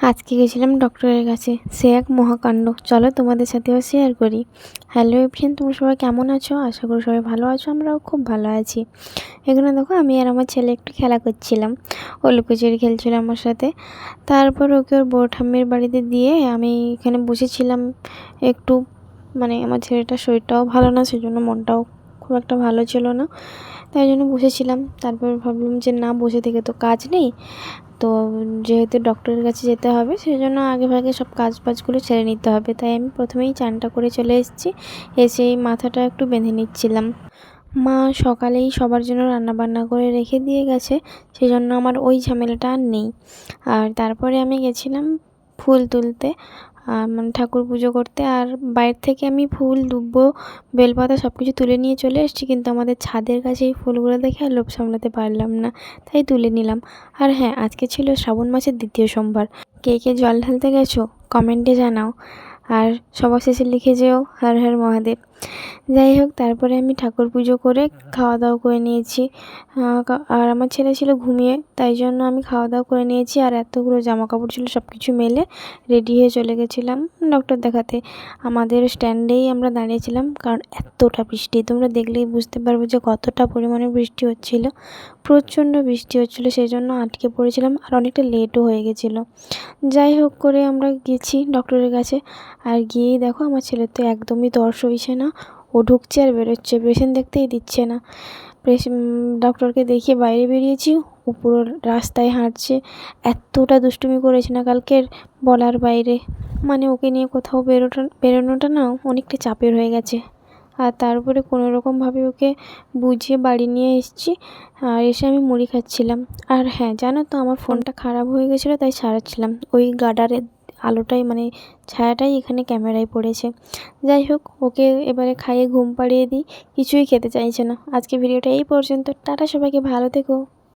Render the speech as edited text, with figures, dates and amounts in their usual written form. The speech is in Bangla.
আজকে গেছিলাম ডক্টরের কাছে, সে এক মহাকাণ্ড। চলো তোমাদের সাথেও শেয়ার করি। হ্যালো এভরিওয়ান, তোমরা সবাই কেমন আছো? আশা করি সবাই ভালো আছো, আমরাও খুব ভালো আছি। এখানে দেখো আমি আর আমার ছেলে একটু খেলা করছিলাম, ও লুকোচুরি খেলছিল আমার সাথে। তারপর ওকে ওর বড় ঠাম্মির বাড়িতে দিয়ে আমি এখানে বসেছিলাম একটু। আমার ছেলেটার শরীরটাও ভালো না, সেজন্য মনটাও খুব একটা ভালো ছিল না, তাই জন্য বসেছিলাম। তারপর ভাবলাম যে না, বসে থেকে তো কাজ নেই, তো যেহেতু ডক্টরের কাছে যেতে হবে সেজন্য আগেভাগে সব কাজ বাজগুলো সেরে নিতে হবে। তাই আমি প্রথমেই চানটা করে চলে এসেছি, এসেই মাথাটা একটু বেঁধে নিচ্ছিলাম। মা সকালেই সবার জন্য রান্নাবান্না করে রেখে দিয়ে গেছে, সেজন্য আমার ওই ঝামেলাটা আর নেই। আর তারপরে আমি গেছিলাম ফুল তুলতে, ঠাকুর পুজো করতে। আর বাইরে থেকে আমি ফুল, দুব্বো, বেলপাতা সব কিছু তুলে নিয়ে চলে এসেছি, কিন্তু আমাদের ছাদের কাছে এই ফুলগুলো দেখে আর লোভ সামলাতে পারলাম না, তাই তুলে নিলাম। আর হ্যাঁ, আজকে ছিল শ্রাবণ মাসের 2য় সোমবার। কে কে জল ঢালতে গেছো কমেন্টে জানাও, আর সবার শেষে লিখে যেও হর হর মহাদেব। যাই হোক, তারপরে আমি ঠাকুর পুজো করে খাওয়া দাওয়া করে নিয়েছি। আর আমার ছেলে ছিল ঘুমিয়ে, তাই জন্য আমি খাওয়া দাওয়া করে নিয়েছি। আর এতগুলো জামা কাপড় ছিল, সব কিছু মেলে রেডি হয়ে চলে গেছিলাম ডক্টর দেখাতে। আমাদের স্ট্যান্ডেই আমরা দাঁড়িয়েছিলাম, কারণ এতটা বৃষ্টি, তোমরা দেখলেই বুঝতে পারবে যে কতটা পরিমাণে বৃষ্টি হচ্ছিল। প্রচণ্ড বৃষ্টি হচ্ছিল, সেই জন্য আটকে পড়েছিলাম আর অনেকটা লেটও হয়ে গেছিলো। যাই হোক করে আমরা গেছি ডক্টরের কাছে। আর গিয়েই দেখো আমার ছেলের তো একদমই তর সইছে না, ও ঢুকছে আর বেরোচ্ছে, পেশেন্ট দেখতেই দিচ্ছে না। ডক্টরকে দেখিয়ে বাইরে বেরিয়েছি, ও পুরো রাস্তায় হাঁটছে। এতটা দুষ্টুমি করেছে না কালকের বলার বাইরে। ওকে নিয়ে কোথাও বেরোনোটা না অনেকটা চাপের হয়ে গেছে। আর তারপরে কোনো রকমভাবে ওকে বুঝিয়ে বাড়ি নিয়ে এসেছি। আর এসে আমি মুড়ি খাচ্ছিলাম। আর হ্যাঁ, জানো তো, আমার ফোনটা খারাপ হয়ে গেছিলো, তাই সারাচ্ছিলাম। ওই গার্ডারের আলোটাই, ছায়াটাই এখানে ক্যামেরায় পড়েছে। যাই হোক, ওকে এবারে খাইয়ে ঘুম পাড়িয়ে দিই। কিছুই খেতে চাইছে না। আজকে ভিডিওটা এই পর্যন্ত। টাটা, সবাইকে ভালো থেকো।